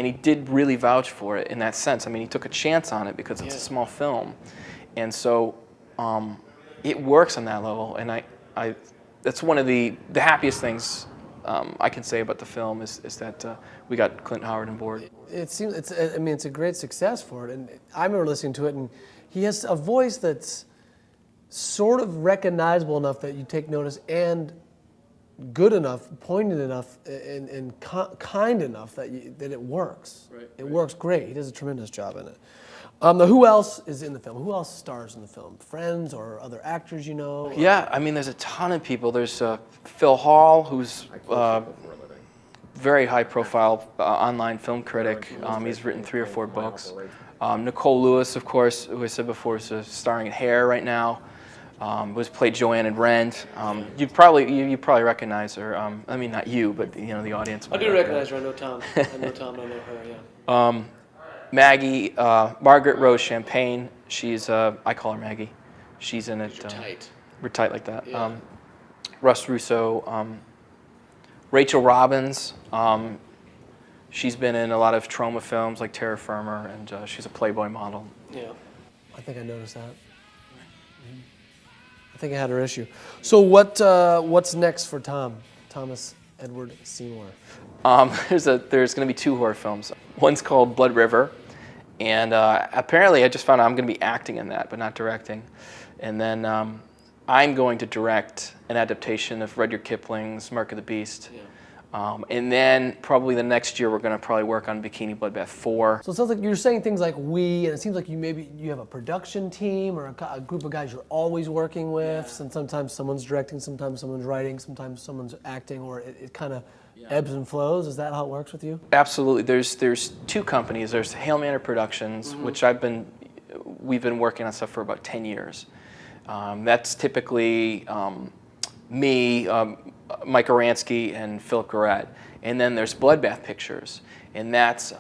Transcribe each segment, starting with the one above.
and he did really vouch for it in that sense. I mean, he took a chance on it because it's a small film, and so it works on that level. And I that's one of the happiest things I can say about the film is that we got Clint Howard on board. It seems I mean, it's a great success for it, and I remember listening to it, and he has a voice that's sort of recognizable enough that you take notice, and good enough, poignant enough, and kind enough that it works. It works great. He does a tremendous job in it. Now, who else is in the film? Who else stars in the film? Friends or other actors you know? Yeah, I mean, there's a ton of people. There's Phil Hall, who's very high-profile online film critic. He's written 3 or 4 books. Nicole Lewis, of course, who I said before, is starring in Hair right now. Was played Joanne in Rent. You probably recognize her. I mean, not you, but the audience. I do recognize her. I know Tom. I know Tom. I know her. Yeah. Maggie, Margaret Rose Champagne. She's I call her Maggie. She's in it. You're tight. We're tight like that. Yeah. Russ Russo. Rachel Robbins. She's been in a lot of trauma films like Terra Firma, and she's a Playboy model. Yeah. I think I noticed that. I think I had her issue. So what's next for Thomas Edward Seymour? There's going to be 2 horror films. One's called Blood River, and apparently I just found out I'm going to be acting in that, but not directing. And then I'm going to direct an adaptation of Rudyard Kipling's Mark of the Beast. Yeah. And then probably the next year we're going to probably work on Bikini Bloodbath 4. So it sounds like you're saying things like we, and it seems like you have a production team or a group of guys you're always working with, and sometimes someone's directing, sometimes someone's writing, sometimes someone's acting, or it kind of ebbs and flows. Is that how it works with you? Absolutely. There's 2 companies. There's Hail Manor Productions, which we've been working on stuff for about 10 years. That's typically me, Mike Aransky, and Philip Garrett. And then there's Bloodbath Pictures, and that's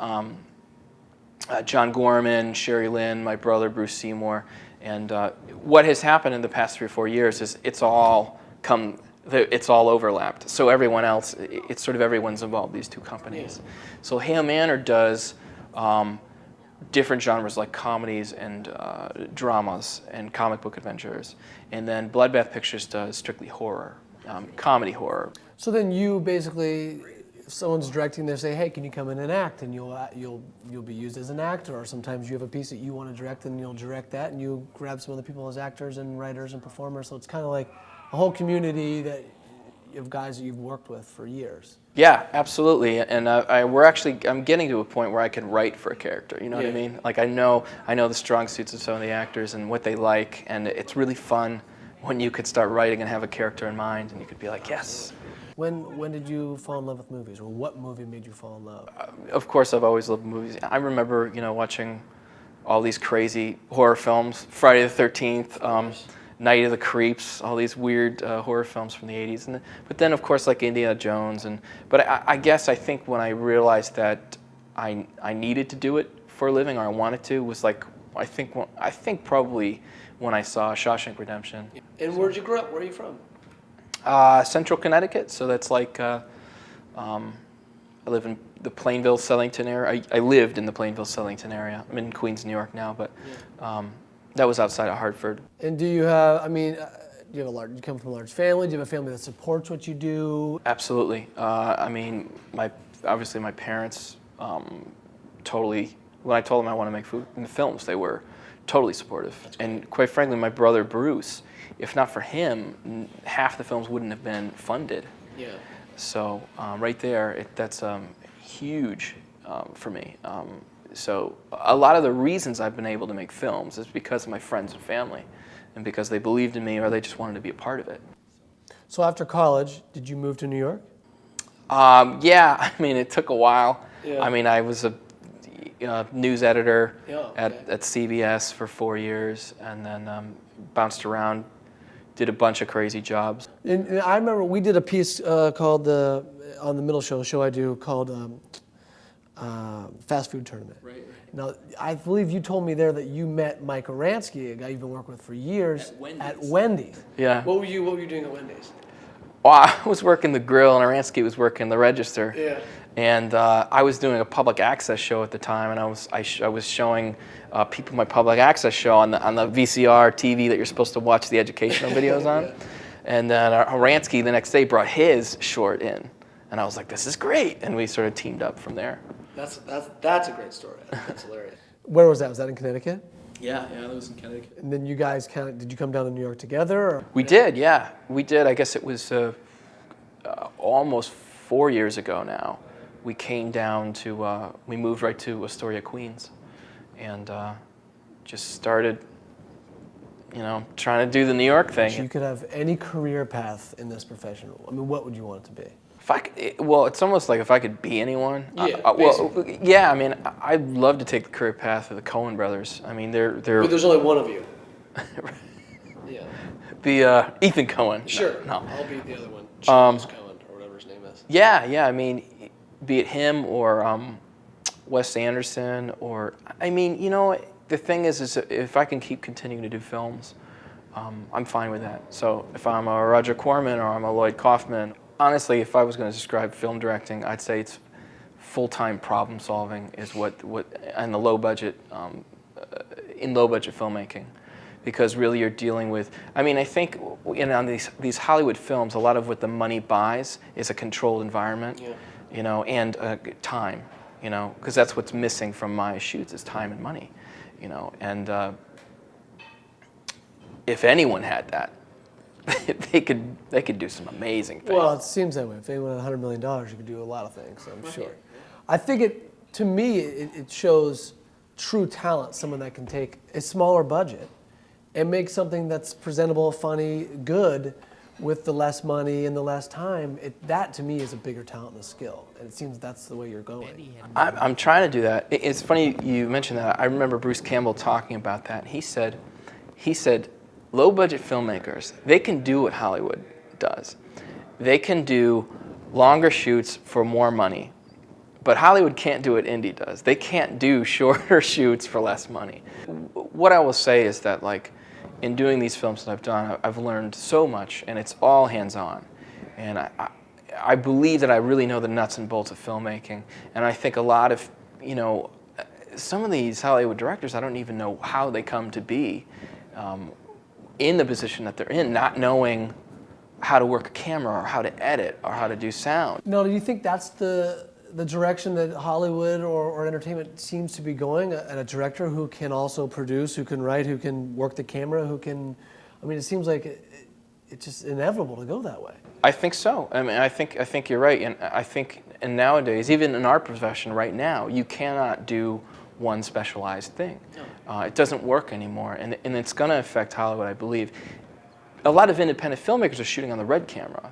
John Gorman, Sherry Lynn, my brother Bruce Seymour. And what has happened in the past 3 or 4 years is it's all overlapped. So everyone else, it's sort of everyone's involved, these 2 companies. Yeah. So Hail Manor does different genres like comedies and dramas and comic book adventures. And then Bloodbath Pictures does strictly horror. Comedy horror. So then you basically, if someone's directing, they say, "Hey, can you come in and act?" And you'll be used as an actor. Or sometimes you have a piece that you want to direct, and you'll direct that, and you grab some other people as actors and writers and performers. So it's kind of like a whole community of guys that you've worked with for years. Yeah, absolutely. And I'm getting to a point where I can write for a character. You know what I mean? Like I know the strong suits of some of the actors and what they like, and it's really fun when you could start writing and have a character in mind, and you could be like, yes. When did you fall in love with movies, or what movie made you fall in love? Of course, I've always loved movies. I remember, watching all these crazy horror films, Friday the 13th, Night of the Creeps, all these weird horror films from the 80s. But then, of course, like Indiana Jones. But I think when I realized that I needed to do it for a living, or I wanted to, was like, I think probably when I saw Shawshank Redemption. And where'd you grow up? Where are you from? Central Connecticut, so that's like, I live in the Plainville, Sellington area. I lived in the Plainville, Sellington area. I'm in Queens, New York now, but that was outside of Hartford. And do you have, you come from a large family? Do you have a family that supports what you do? Absolutely. Obviously my parents totally, when I told them I want to make films, they were totally supportive. And quite frankly, my brother Bruce, if not for him, half the films wouldn't have been funded. Yeah. So right there, that's huge for me. So a lot of the reasons I've been able to make films is because of my friends and family, and because they believed in me or they just wanted to be a part of it. So after college, did you move to New York? Yeah, it took a while. Yeah. I was a news editor at CBS for 4 years, and then bounced around, did a bunch of crazy jobs. And I remember we did a piece called on the middle show I do called Fast Food Tournament. Right. Now, I believe you told me there that you met Mike Aransky, a guy you've been working with for years, at Wendy's. Yeah. What were you doing at Wendy's? Well, I was working the grill, and Aransky was working the register. Yeah. And I was doing a public access show at the time, and I was showing people my public access show on the VCR TV that you're supposed to watch the educational videos on. Yeah. And then Horansky the next day brought his short in, and I was like, "This is great!" And we sort of teamed up from there. That's a great story. That's hilarious. Where was that? Was that in Connecticut? Yeah, that was in Connecticut. And then you guys did you come down to New York together? Or? We did, yeah. We did. I guess it was almost 4 years ago now. We came down to, we moved right to Astoria, Queens, and just started, trying to do the New York thing. If you could have any career path in this profession, I mean, what would you want it to be? Well, it's almost like if I could be anyone. Yeah, I mean, I'd love to take the career path of the Coen brothers. I mean, they're. But there's only one of you. Yeah. The Ethan Coen. Sure. No. I'll be the other one. Charles Coen, or whatever his name is. Yeah. I mean, be it him or Wes Anderson, or I mean, the thing is if I can keep continuing to do films, I'm fine with that. So if I'm a Roger Corman or I'm a Lloyd Kaufman. Honestly, if I was going to describe film directing, I'd say it's full-time problem solving is what and the low budget in low budget filmmaking, because really you're dealing with. I mean, I think on these Hollywood films, a lot of what the money buys is a controlled environment, and time, because that's what's missing from my shoots is time and money, and if anyone had that. They could do some amazing things. Well, it seems that way. If anyone had $100 million, you could do a lot of things, I'm sure. I think to me, it shows true talent, someone that can take a smaller budget and make something that's presentable, funny, good, with the less money and the less time. That, to me, is a bigger talent and a skill, and it seems that's the way you're going. I'm trying to do that. It's funny you mentioned that. I remember Bruce Campbell talking about that. He said, low-budget filmmakers, they can do what Hollywood does. They can do longer shoots for more money. But Hollywood can't do what indie does. They can't do shorter shoots for less money. What I will say is that, in doing these films that I've done, I've learned so much, and it's all hands-on. And I believe that I really know the nuts and bolts of filmmaking. And I think a lot of, some of these Hollywood directors, I don't even know how they come to be in the position that they're in, not knowing how to work a camera or how to edit or how to do sound. No, do you think that's the direction that Hollywood or entertainment seems to be going? A director who can also produce, who can write, who can work the camera, it seems like it's just inevitable to go that way. I think so. I mean, I think you're right, and I think nowadays, even in our profession right now, you cannot do one specialized thing. No. It doesn't work anymore, and it's going to affect Hollywood, I believe. A lot of independent filmmakers are shooting on the red camera,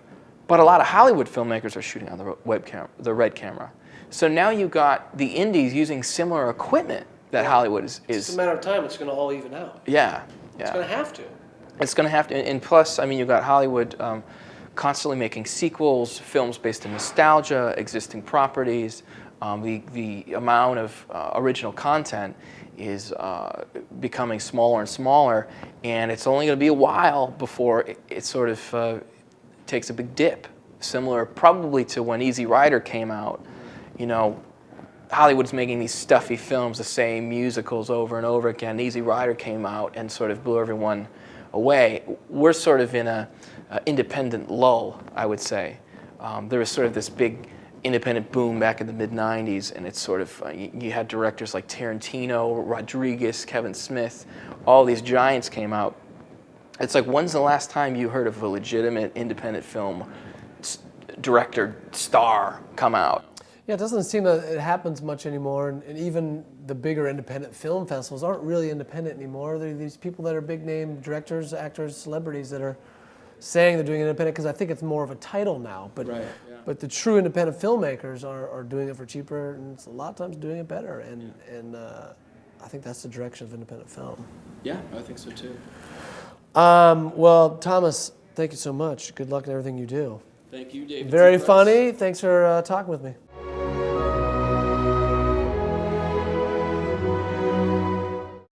but a lot of Hollywood filmmakers are shooting on the red camera. So now you've got the indies using similar equipment that Hollywood is. It's a matter of time. It's going to all even out. Yeah. It's going to have to. It's going to have to, and plus, I mean, you've got Hollywood constantly making sequels, films based in nostalgia, existing properties. The amount of original content is becoming smaller and smaller, and it's only going to be a while before it sort of takes a big dip. Similar probably to when Easy Rider came out. Hollywood's making these stuffy films, the same musicals over and over again. Easy Rider came out and sort of blew everyone away. We're sort of in a independent lull, I would say. There was sort of this big independent boom back in the mid-90s, and it's sort of, you had directors like Tarantino, Rodriguez, Kevin Smith, all these giants came out. It's like, when's the last time you heard of a legitimate independent film director star come out? Yeah, it doesn't seem that it happens much anymore, and even the bigger independent film festivals aren't really independent anymore. They're these people that are big-name directors, actors, celebrities that are saying they're doing independent because I think it's more of a title now. But right, yeah. But the true independent filmmakers are doing it for cheaper, and it's a lot of times doing it better. And I think that's the direction of independent film. Yeah, I think so too. Well, Thomas, thank you so much. Good luck in everything you do. Thank you, David. Very funny. Thanks for talking with me.